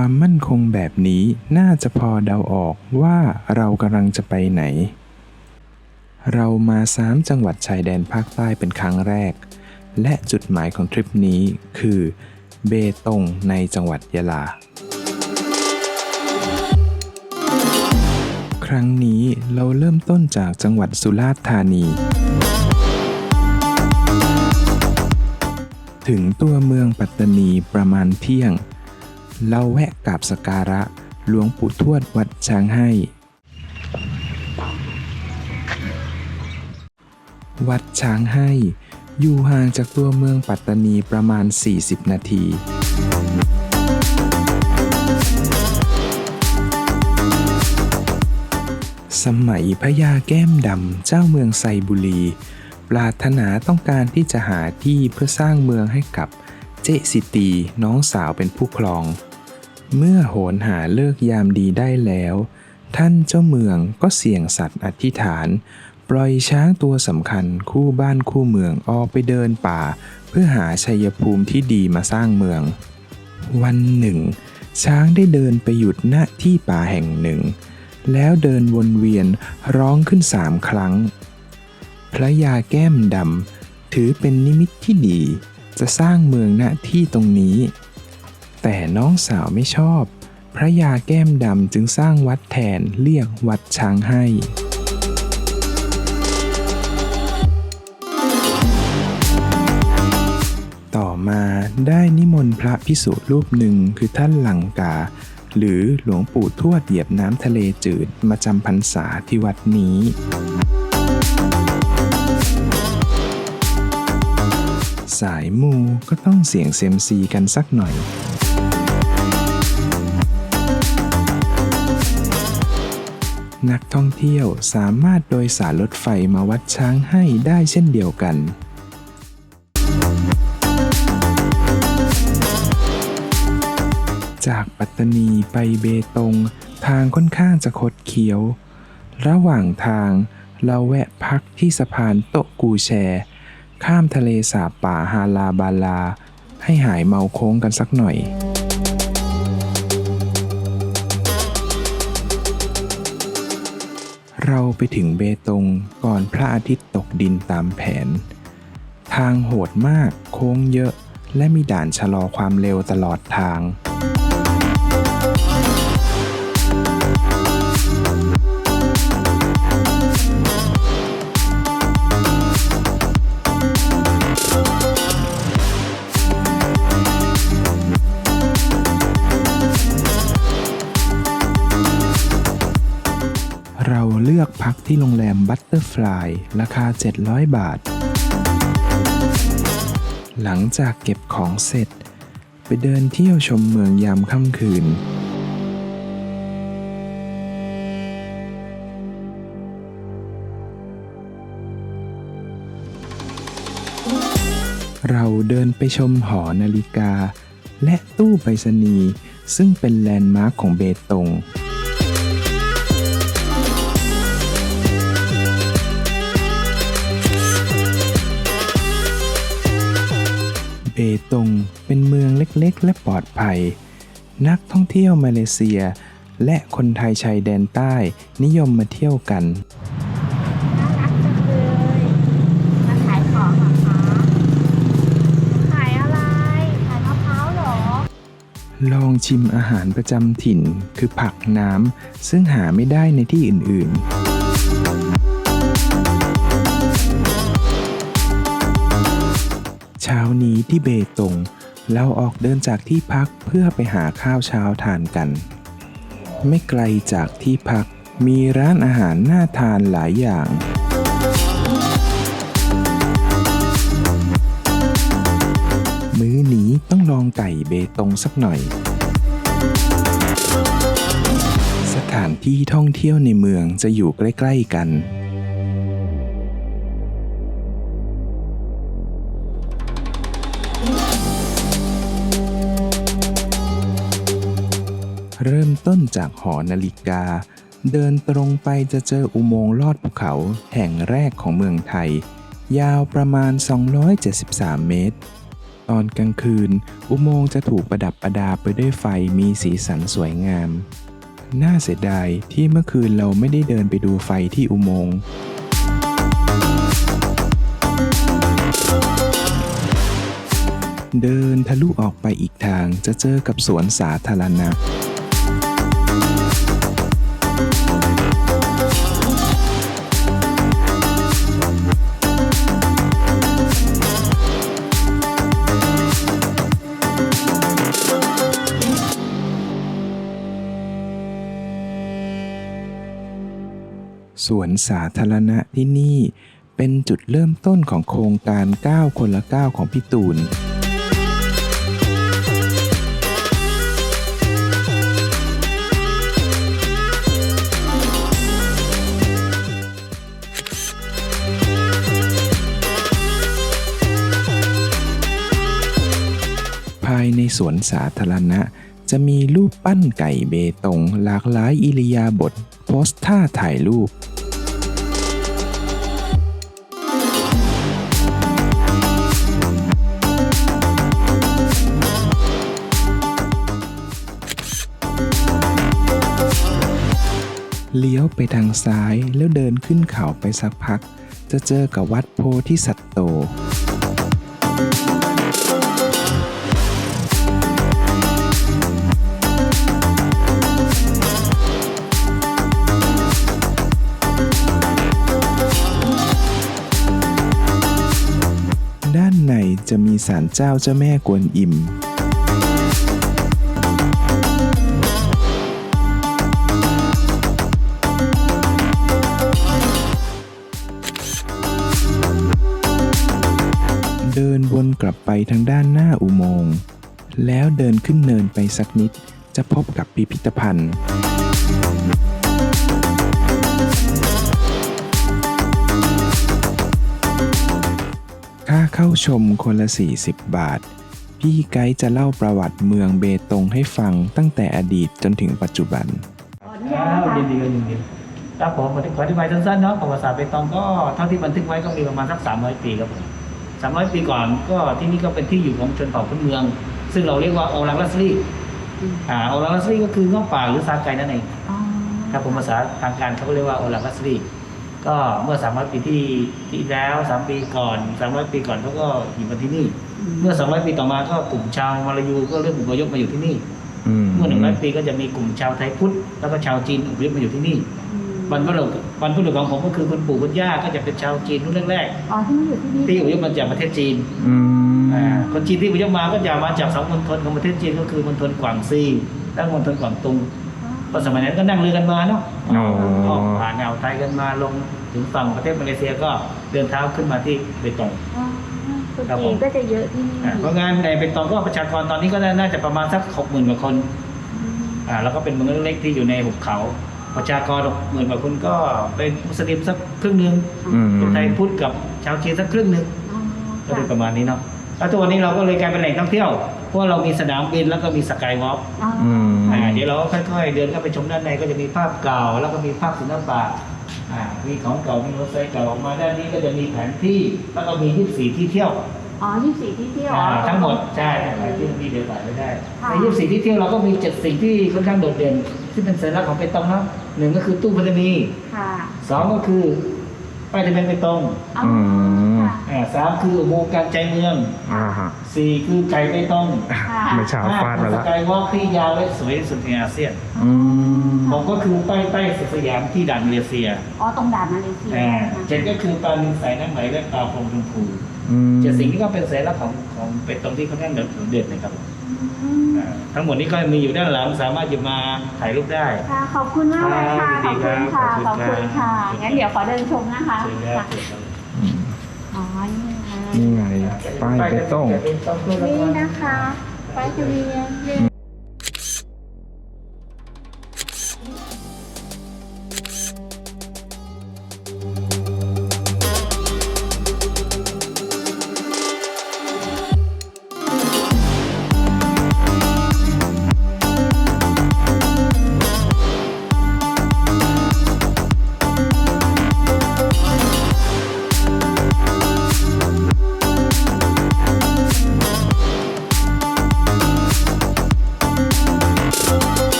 ความมั่นคงแบบนี้น่าจะพอเดาออกว่าเรากำลังจะไปไหนเรามา3จังหวัดชายแดนภาคใต้เป็นครั้งแรกและจุดหมายของทริปนี้คือเบตงในจังหวัดยะลาครั้งนี้เราเริ่มต้นจากจังหวัดสุราษฎร์ธานีถึงตัวเมืองปัตตานีประมาณเที่ยงเราแวะกราบสักการะหลวงปู่ทวดวัดช้างให้วัดช้างให้อยู่ห่างจากตัวเมืองปัตตานีประมาณ40นาทีสมัยพญาแก้มดำเจ้าเมืองไซบุรีปรารถนาต้องการที่จะหาที่เพื่อสร้างเมืองให้กับเจสิตีน้องสาวเป็นผู้ครองเมื่อโหนหาเลิกยามดีได้แล้วท่านเจ้าเมืองก็เสี่ยงสัตย์อธิษฐานปล่อยช้างตัวสำคัญคู่บ้านคู่เมืองออกไปเดินป่าเพื่อหาชัยภูมิที่ดีมาสร้างเมืองวันหนึ่งช้างได้เดินไปหยุดณที่ป่าแห่งหนึ่งแล้วเดินวนเวียนร้องขึ้น3 ครั้งพระยาแก้มดำถือเป็นนิมิตที่ดีจะสร้างเมืองณที่ตรงนี้แต่น้องสาวไม่ชอบพระยาแก้มดำจึงสร้างวัดแทนเรียกวัดช้างให้ต่อมาได้นิมนต์พระภิกษุรูปหนึ่งคือท่านลังกาหรือหลวงปู่ทวดเหยียบน้ำทะเลจืดมาจำพรรษาที่วัดนี้สายมูก็ต้องเสี่ยงเซียมซีกันสักหน่อยนักท่องเที่ยวสามารถโดยสารรถไฟมาวัดช้างให้ได้เช่นเดียวกันจากปัตตานีไปเบตงทางค่อนข้างจะคดเคี้ยวระหว่างทางเราแวะพักที่สะพานโตะกูแชข้ามทะเลสาบป่าฮาลาบาลาให้หายเมาโค้งกันสักหน่อยเราไปถึงเบตงก่อนพระอาทิตย์ตกดินตามแผนทางโหดมากโค้งเยอะและมีด่านชะลอความเร็วตลอดทางเราเลือกพักที่โรงแรมบัตเตอร์ฟลายราคา700 บาทหลังจากเก็บของเสร็จไปเดินเที่ยวชมเมืองยามค่ำคืนเราเดินไปชมหอนาฬิกาและตู้ไปรษณีย์ซึ่งเป็นแลนด์มาร์คของเบตงเบตงเป็นเมืองเล็กๆและปลอดภัยนักท่องเที่ยวมาเลเซียและคนไทยชายแดนใต้นิยมมาเที่ยวกันน่ารักจังเลยมาขายของเหรอคะขายอะไรขายมะพร้าวเหรอลองชิมอาหารประจำถิ่นคือผักน้ำซึ่งหาไม่ได้ในที่อื่นๆเช้านี้ที่เบตงเราออกเดินจากที่พักเพื่อไปหาข้าวเช้าทานกันไม่ไกลจากที่พักมีร้านอาหารน่าทานหลายอย่างมื้อนี้ต้องลองไก่เบตงสักหน่อยสถานที่ท่องเที่ยวในเมืองจะอยู่ใกล้ๆกันเริ่มต้นจากหอนาฬิกาเดินตรงไปจะเจออุโมงค์ลอดภูเขาแห่งแรกของเมืองไทยยาวประมาณ273 เมตร ตอนกลางคืนอุโมงค์จะถูกประดับประดาไปด้วยไฟมีสีสันสวยงามน่าเสียดายที่เมื่อคืนเราไม่ได้เดินไปดูไฟที่อุโมงค์เดินทะลุออกไปอีกทางจะเจอกับสวนสาธารณะสวนสาธารณะที่นี่เป็นจุดเริ่มต้นของโครงการ9คนละ9ของพี่ตูนภายในสวนสาธารณะจะมีรูปปั้นไก่เบตงหลากหลายอิริยาบถโพสท่าถ่ายรูปเลี้ยวไปทางซ้ายแล้วเดินขึ้นเขาไปสักพักจะเจอกับวัดโพธิสัตโตด้านในจะมีศาลเจ้าเจ้าแม่กวนอิมเดินวนกลับไปทางด้านหน้าอุโมงค์แล้วเดินขึ้นเนินไปสักนิดจะพบกับพิพิธภัณฑ์ค่าเข้าชมคนละ40 บาทพี่ไกด์จะเล่าประวัติเมืองเบตงให้ฟังตั้งแต่อดีตจนถึงปัจจุบันยินดีครับผมบันทึกขออธิบายสั้นๆเนาะประวัติศาสตร์เบตงก็เท่าที่บันทึกไว้ก็มีประมาณสัก300 ปีครับผม300 ปีก่อนก็ที่นี่ก็เป็นที่อยู่ของชนเผ่าพื้นเมืองซึ่งเราเรียกว่าโอรังลัสลีโอรังลัสลีก็คือง้อป่าหรือซาไกนั่นเองครับผมภาษาทางการเขาเรียกว่าโอรังลัสลีก็เมื่อ300 ปีที่แล้ว3 ปีก่อน300 ปีก่อนเขาก็อยู่มาที่นี่เมื่อ200 ปีต่อมาก็กลุ่มชาวมาลายูก็เริ่มอพยพมาอยู่ที่นี่เมื่อ100 ปีก็จะมีกลุ่มชาวไทยพุทธแล้วก็ชาวจีนอพยพมาอยู่ที่นี่บรรพบุรุษของผมก็คือคุณปู่คุณย่าก็จะเป็นชาวจีนรุ่นแรกๆที่อพยพมาจากประเทศจีนคนจีนที่อพยพมาก็จะมาจาก2 มณฑลของประเทศจีนก็คือมณฑลกวางซีและมณฑลกวางตุงเพราะสมัยนั้นก็นั่งเรือกันมาเนาะผ่านอ่าวไทยกันมาลงถึงฝั่งประเทศมาเลเซียก็เดินเท้าขึ้นมาที่เบตงคนจีนก็จะเยอะที่นี่เพราะงานในเบตงก็ประชากรตอนนี้ก็น่าจะประมาณสัก 60,000 กว่าคนแล้วก็เป็นเมืองเล็กๆที่อยู่ในหุบเขาประชากร 60,000 กว่าคนก็เป็นมุสลิมสักครึ่งนึงเป็นไทยพุทธกับชาวจีนสักครึ่งนึงก็เป็นประมาณนี้เนาะแล้วทุกวันนี้เราก็เลยกลายเป็นแหล่งท่องเที่ยวเพราะเรามีสนามบินแล้วก็มีสกายวอล์กเดี๋ยวเราค่อยๆเดินเข้าไปชมด้านในก็จะมีภาพเก่าแล้วก็มีภาพศิลปะมีของเก่ามีรถไฟเก่าออกมาด้านนี้ก็จะมีแผนที่แล้วก็มี24 ที่เที่ยว24 ที่เที่ยวทั้งหมดใช่ที่มีเดียวกันไม่ได้ใน24 ที่เที่ยวเราก็มี7 สิ่งที่ค่อนข้างโดดเด่นที่เป็นสัญลักษณ์ของเบตงนะ1ก็คือตู้ไปรษณีย์2ก็คือป้ายทะเบียนเบตง3คืออุโมงค์กลางใจเมือง4คือไก่เบตงไม่เช้าฟาดมาแล้วสกายวอล์กที่ยาวและสวยสุดในอาเซียน6ก็คือป้ายสยามที่ด่านมาเลเซียตรงด่านมาเลเซีย7ก็คือปลาลิงสายน้ำไหลและปลาโป่งชมพู7 สิ่งนี้ก็เป็นสัญลักษณ์ของเบตงที่ค่อนข้างโดดเด่นนะครับทั้งหมดนี้ก็มีอยู่ด้านหลังสามารถหยิบมาถ่ายรูปได้ขอบคุณมากเลยค่ะขอบคุณค่ะงั้นเดี๋ยวขอเดินชมนะคะนี่ไงป้ายเบตงนี่นะคะป้ายทะเบียน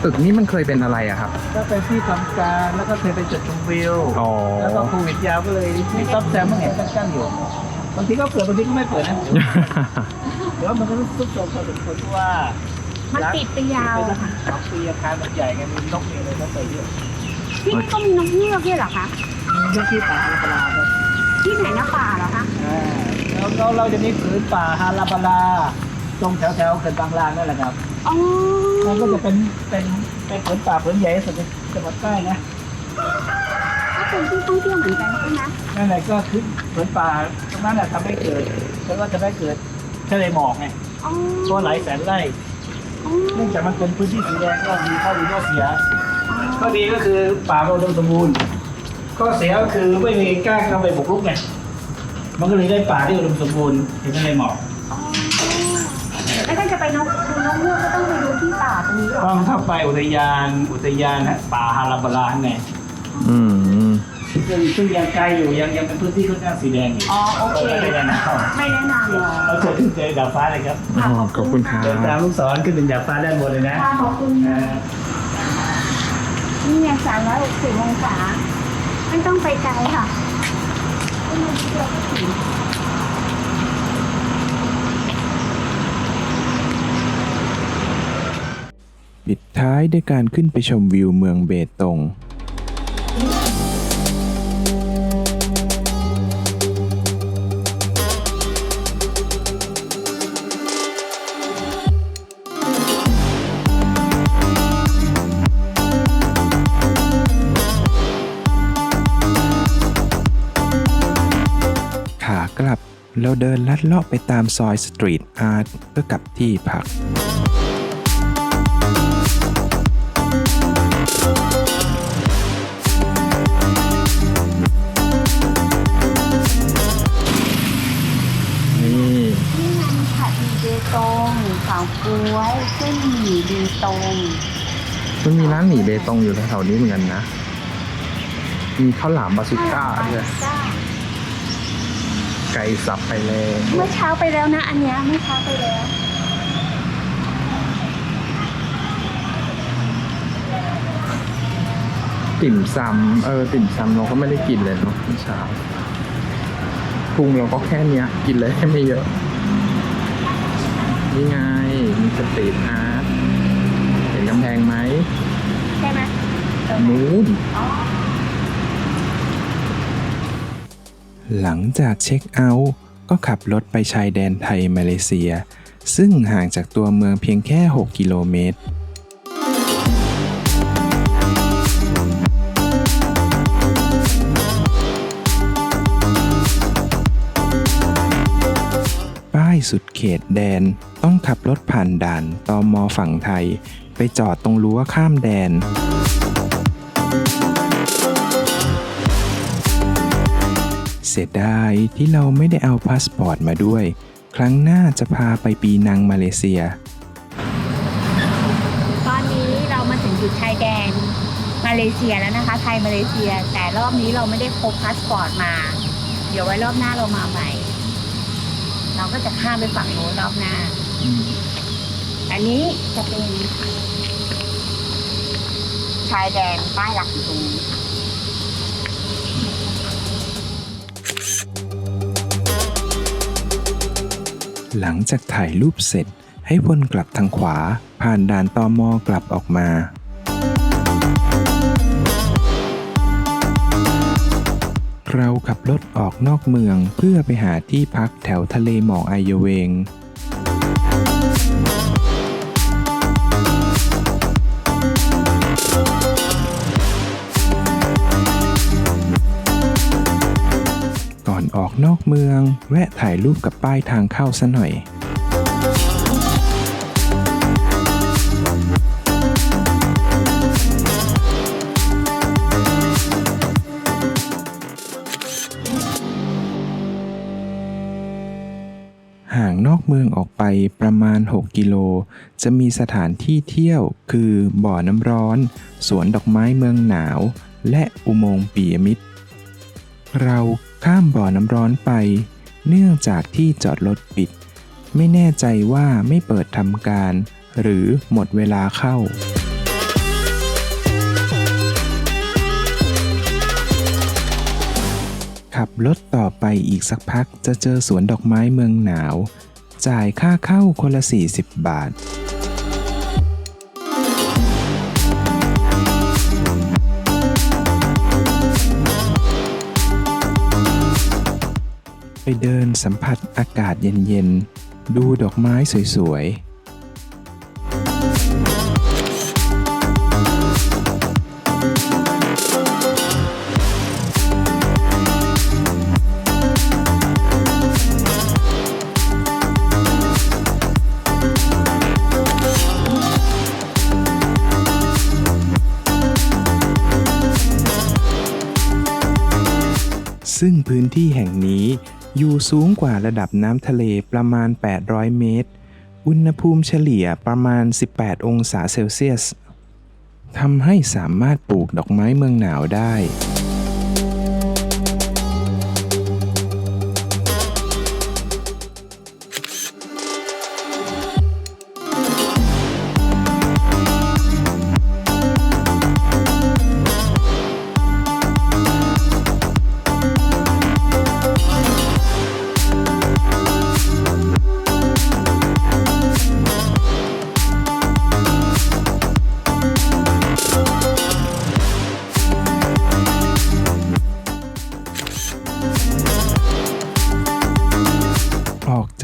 ตึกนี้มันเคยเป็นอะไรอะครับ ก็เป็นที่ทำการแล้วก็เคยเป็นจุดชมวิว อ๋อ แล้วก็โควิดยาวก็เลยมีซ่อมแซมบ้างไงกั้นๆอยู่บางทีก็เปิดบางทีก็ไม่เปิดนะเดี๋ยวมันก็ซุดโทรมพอสมควรเพราะว่า มันปิดไปยาว เป็น อะค่ะ สองปีอาคารมันใหญ่ไงมีนกมีอะไรก็ไปเยอะ ที่นี่ก็มีนกเงือกด้วยเหรอคะ มีนกที่ป่าฮาราบาลาครับ ที่ไหนนะป่าเหรอคะ แล้วเราจะมีผืนป่าฮาราบาลาตรงแถวเขื่อนบางลางนั่นแหละครับ อ๋อ มันก็จะเป็นผืนป่าผืนใหญ่ที่สุดในจังหวัดใต้นะ ก็เป็นที่ท่องเที่ยวเหมือนกันใช่ไหม นั่นแหละก็คือผืนป่าตรงนั้นแหละทำให้เกิดแล้วก็จะได้เกิดทะเลหมอกไง อ๋อ ตัวหลายแสนไร่ อ๋อ เนื่องจากมันเป็นพื้นที่สีแดงก็มีข้อดีข้อเสียข้อดีก็คือป่าเราอุดมสมบูรณ์ข้อเสียก็คือไม่มีกล้าเข้าไปบุกรุกไงมันก็เลยได้ป่าที่อุดมสมบูรณ์เห็นทะเลหมอก อ๋อแล้วถ้าจะไปดูนกเงือกก็ต้องไปดูที่ป่าตรงนี้เหรอ ต้องเข้าไปอุทยานนะป่าฮาราบาลาไง อืม ซึ่งยังไกลอยู่ยังเป็นพื้นที่ค่อนข้างสีแดงอยู่ อ๋อโอเค ไม่ได้นะ ไม่แนะนำเลย เราเจอขึ้นเจอดาดฟ้าเลยครับ อ๋อขอบคุณครับ เดินตามลูกศรขึ้นถึงดาดฟ้าด้านบนเลยนะ ค่ะขอบคุณ เออ นี่ไง360 องศาไม่ต้องไปไกลค่ะก็มาเที่ยวก็ถึง ปิดท้ายด้วยการขึ้นไปชมวิวเมืองเบตง ขากลับเราเดินลัดเลาะไปตามซอยสตรีทอาร์ตเพื่อกลับที่พัก นี่ นี่ไงมีผัดหมี่เบตงเฉาก๊วยเส้นหมี่เบตง มันมีร้านหมี่เบตงอยู่แถวๆนี้เหมือนกันนะ มีข้าวหลามบาซูก้าด้วย จ้า ไก่สับไปเลย เมื่อเช้าไปแล้วนะ อันเนี้ยเมื่อเช้าไปแล้ว ติ่มซำติ่มซำเราก็ไม่ได้กินเลยเนาะเมื่อเช้าพุงเราก็แค่เนี้ย กินเลยไม่เยอะ นี่ไง มีสตรีทอาร์ตเห็นกำแพงไหม ใช่ไหม นู้น อ๋อ หลังจากเช็คเอาท์ก็ขับรถไปชายแดนไทยมาเลเซีย ซึ่งห่างจากตัวเมืองเพียงแค่ 6 กิโลเมตร ป้ายสุดเขตแดนต้องขับรถผ่านด่านตม.ฝั่งไทย ไปจอดตรงรั้วข้ามแดน เสียดายที่เราไม่ได้เอาพาสปอร์ตมาด้วย ครั้งหน้าจะพาไปปีนังมาเลเซีย ตอนนี้เรามาถึงจุดชายแดนมาเลเซียแล้วนะคะ ไทยมาเลเซีย แต่รอบนี้เราไม่ได้พกพาสปอร์ตมา เดี๋ยวไว้รอบหน้าเรามาใหม่ เราก็จะข้ามไปฝั่งโน้นรอบหน้า อันนี้จะเป็นชายแดนป้ายหลักอยู่ตรงนี้ หลังจากถ่ายรูปเสร็จให้วนกลับทางขวาผ่านด่านตม.กลับออกมา เราขับรถออกนอกเมืองเพื่อไปหาที่พักแถวทะเลหมอกไอเยเวง ก่อนออกนอกเมืองแวะถ่ายรูปกับป้ายทางเข้าซะหน่อย ห่างนอกเมืองออกไปประมาณ 6 กิโล จะมีสถานที่เที่ยวคือบ่อน้ำร้อน สวนดอกไม้เมืองหนาว และอุโมงค์ปียมิตร เราข้ามบ่อน้ำร้อนไป เนื่องจากที่จอดรถปิด ไม่แน่ใจว่าไม่เปิดทำการ หรือหมดเวลาเข้า ขับรถต่อไปอีกสักพักจะเจอสวนดอกไม้เมืองหนาวจ่ายค่าเข้าคนละ40 บาทไปเดินสัมผัสอากาศเย็นๆดูดอกไม้สวยๆซึ่งพื้นที่แห่งนี้อยู่สูงกว่าระดับน้ำทะเลประมาณ800 เมตรอุณหภูมิเฉลี่ยประมาณ18 องศาเซลเซียสทำให้สามารถปลูกดอกไม้เมืองหนาวได้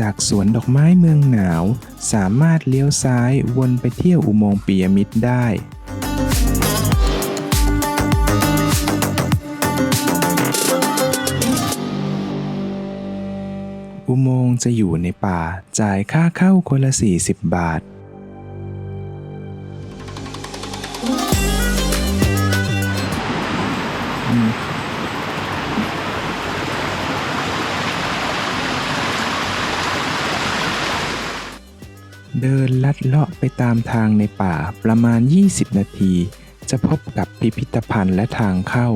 จากสวนดอกไม้เมืองหนาวสามารถเลี้ยวซ้ายวนไปเที่ยวอุโมงค์ปิยมิตรได้อุโมงค์จะอยู่ในป่าจ่ายค่าเข้าคนละ40 บาทเดินลัดเลาะไปตามทางในป่าประมาณ20 นาทีจะพบกับพิพิธภัณฑ์และทางเข้า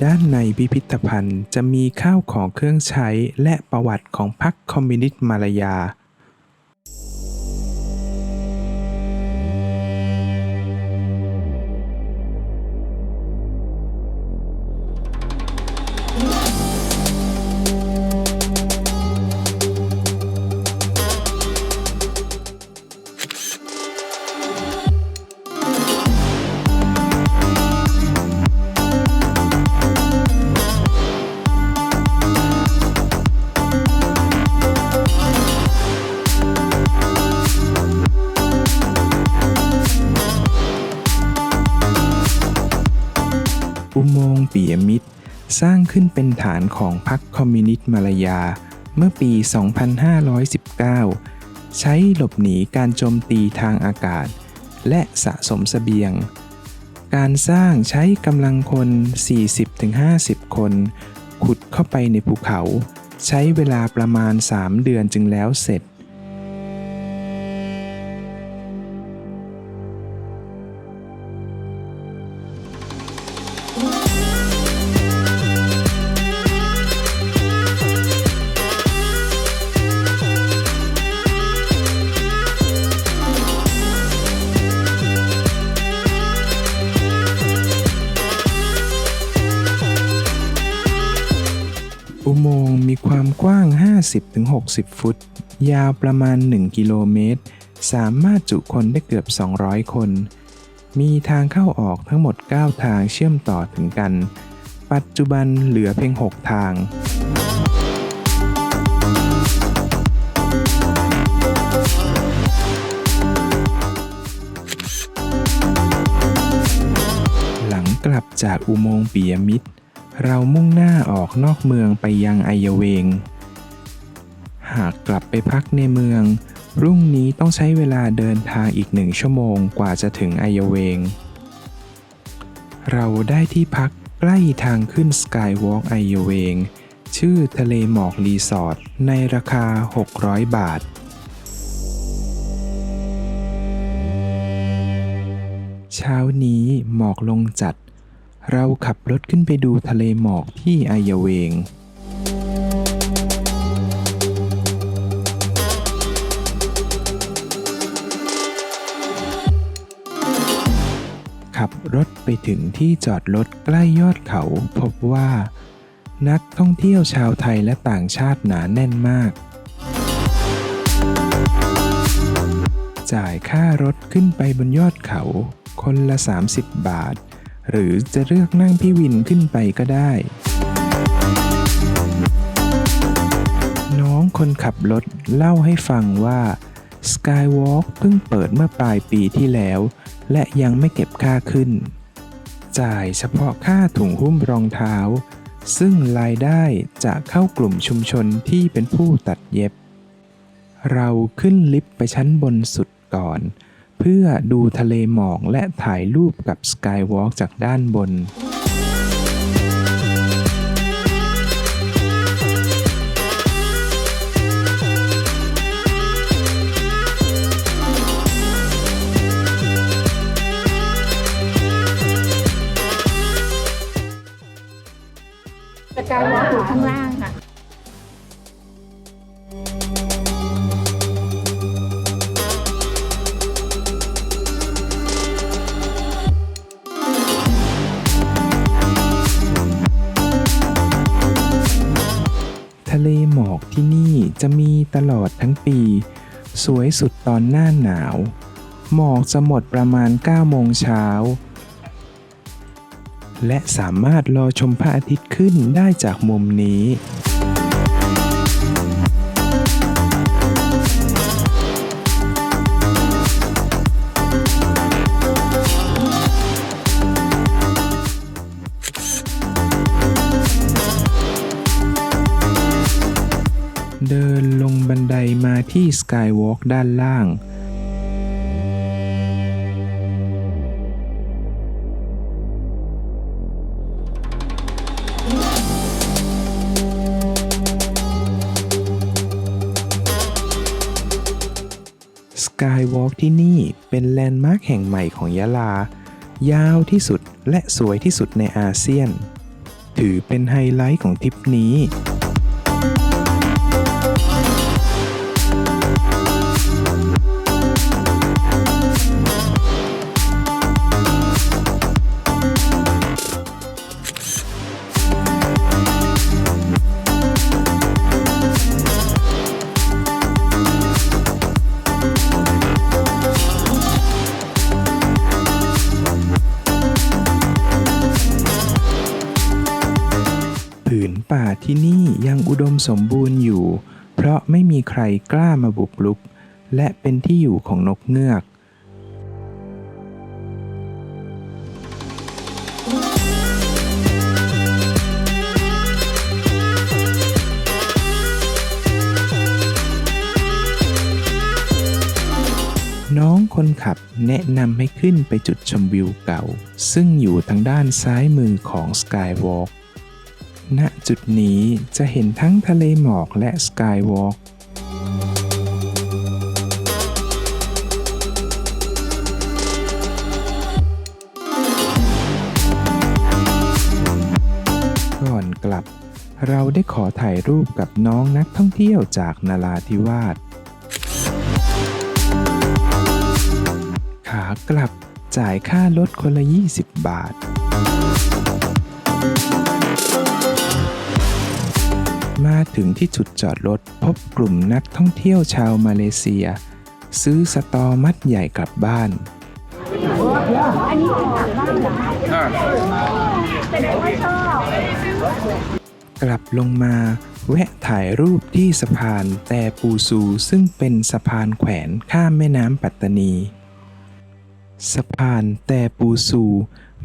ด้านในพิพิธภัณฑ์จะมีข้าวของเครื่องใช้และประวัติของพรรคคอมมิวนิสต์มาลายาอุโมงค์ปิยมิตรสร้างขึ้นเป็นฐานของพรรคคอมมิวนิสต์มาลายาเมื่อปี 2519 ใช้หลบหนีการโจมตีทางอากาศและสะสมเสบียงการสร้างใช้กำลังคน 40-50 คนขุดเข้าไปในภูเขาใช้เวลาประมาณ3 เดือนจึงแล้วเสร็จอุโมงค์มีความกว้าง 50-60 ฟุตยาวประมาณ1 กิโลเมตรสามารถจุคนได้เกือบ200 คนมีทางเข้าออกทั้งหมด9 ทางเชื่อมต่อถึงกันปัจจุบันเหลือเพียง6 ทาง กลับจากอุโมงค์ปิยมิตรเรามุ่งหน้าออกนอกเมืองไปยังไอยเวงหากกลับไปพักในเมืองพรุ่งนี้ต้องใช้เวลาเดินทางอีก1 ชั่วโมงกว่าจะถึงไอยเวงเราได้ที่พักใกล้ทางขึ้นสกายวอล์กไอยเวงชื่อทะเลหมอกรีสอร์ทในราคา600 บาทเช้านี้หมอกลงจัดเราขับรถขึ้นไปดูทะเลหมอกที่ไอยเวงขับรถไปถึงที่จอดรถใกล้ยอดเขาพบว่านักท่องเที่ยวชาวไทยและต่างชาติหนาแน่นมากจ่ายค่ารถขึ้นไปบนยอดเขาคนละ30 บาทหรือจะเลือกนั่งพี่วินขึ้นไปก็ได้น้องคนขับรถเล่าให้ฟังว่า Skywalk เพิ่งเปิดเมื่อปลายปีที่แล้วและยังไม่เก็บค่าขึ้นจ่ายเฉพาะค่าถุงหุ้มรองเท้าซึ่งรายได้จะเข้ากลุ่มชุมชนที่เป็นผู้ตัดเย็บเราขึ้นลิฟต์ไปชั้นบนสุดก่อนเพื่อดูทะเลหมอกและถ่ายรูปกับ Skywalk จากด้านบนสกายวอล์กอยู่ข้างล่างค่ะทะเลหมอกที่นี่จะมีตลอดทั้งปีสวยสุดตอนหน้าหนาวหมอกจะหมดประมาณ 9 โมงเช้าและสามารถรอชมพระอาทิตย์ขึ้นได้จากมุมนี้เดินลงบันไดมาที่ Skywalk ด้านล่างSkywalk ที่นี่เป็นแลนด์มาร์คแห่งใหม่ของยะลายาวที่สุดและสวยที่สุดในอาเซียนถือเป็นไฮไลท์ของทริปนี้ผืนป่าที่นี่ยังอุดมสมบูรณ์อยู่เพราะไม่มีใครกล้ามาบุกรุกและเป็นที่อยู่ของนกเงือกน้องคนขับแนะนำให้ขึ้นไปจุดชมวิวเก่าซึ่งอยู่ทางด้านซ้ายมือของ Skywalkณจุดนี้จะเห็นทั้งทะเลหมอกและ Skywalk ก่อนกลับเราได้ขอถ่ายรูปกับน้องนักท่องเที่ยวจากนราธิวาสขากลับจ่ายค่ารถคนละ20 บาทมาถึงที่จุดจอดรถพบกลุ่มนักท่องเที่ยวชาวมาเลเซียซื้อสตอมัดใหญ่กลับบ้านกลับลงมาแวะถ่ายรูปที่สะพานแต่ปูซูซึ่งเป็นสะพานแขวนข้ามแม่น้ำปัตตานีสะพานแต่ปูซู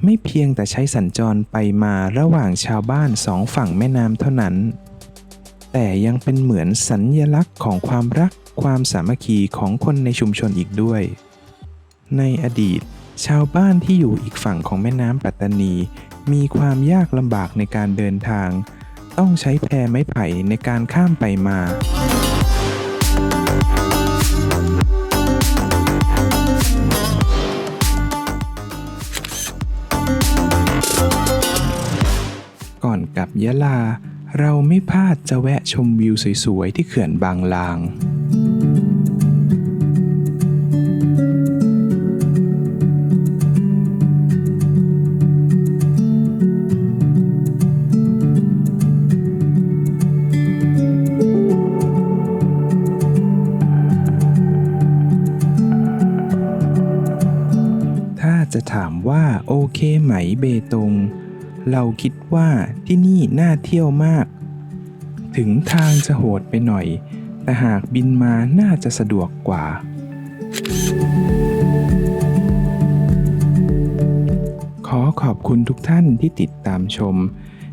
ไม่เพียงแต่ใช้สัญจรไปมาระหว่างชาวบ้านสองฝั่งแม่น้ำเท่านั้น แต่ยังเป็นเหมือนสัญลักษณ์ของความรักความสามัคคีของคนในชุมชนอีกด้วย ในอดีตชาวบ้านที่อยู่อีกฝั่งของแม่น้ำปัตตานีมีความยากลำบากในการเดินทางต้องใช้แพไม้ไผ่ในการข้ามไปมาก่อนกลับยะลาเราไม่พลาดจะแวะชมวิวสวยๆที่เขื่อนบางลางถ้าจะถามว่าโอเคไหมเบตงเราคิดว่าที่นี่น่าเที่ยวมากถึงทางจะโหดไปหน่อยแต่หากบินมาน่าจะสะดวกกว่าขอขอบคุณทุกท่านที่ติดตามชม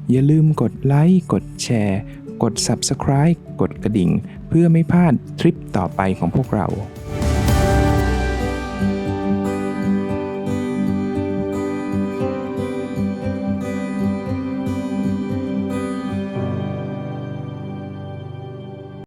อย่าลืมกดไลค์กดแชร์กด Subscribe กดกระดิ่งเพื่อไม่พลาดทริปต่อไปของพวกเรา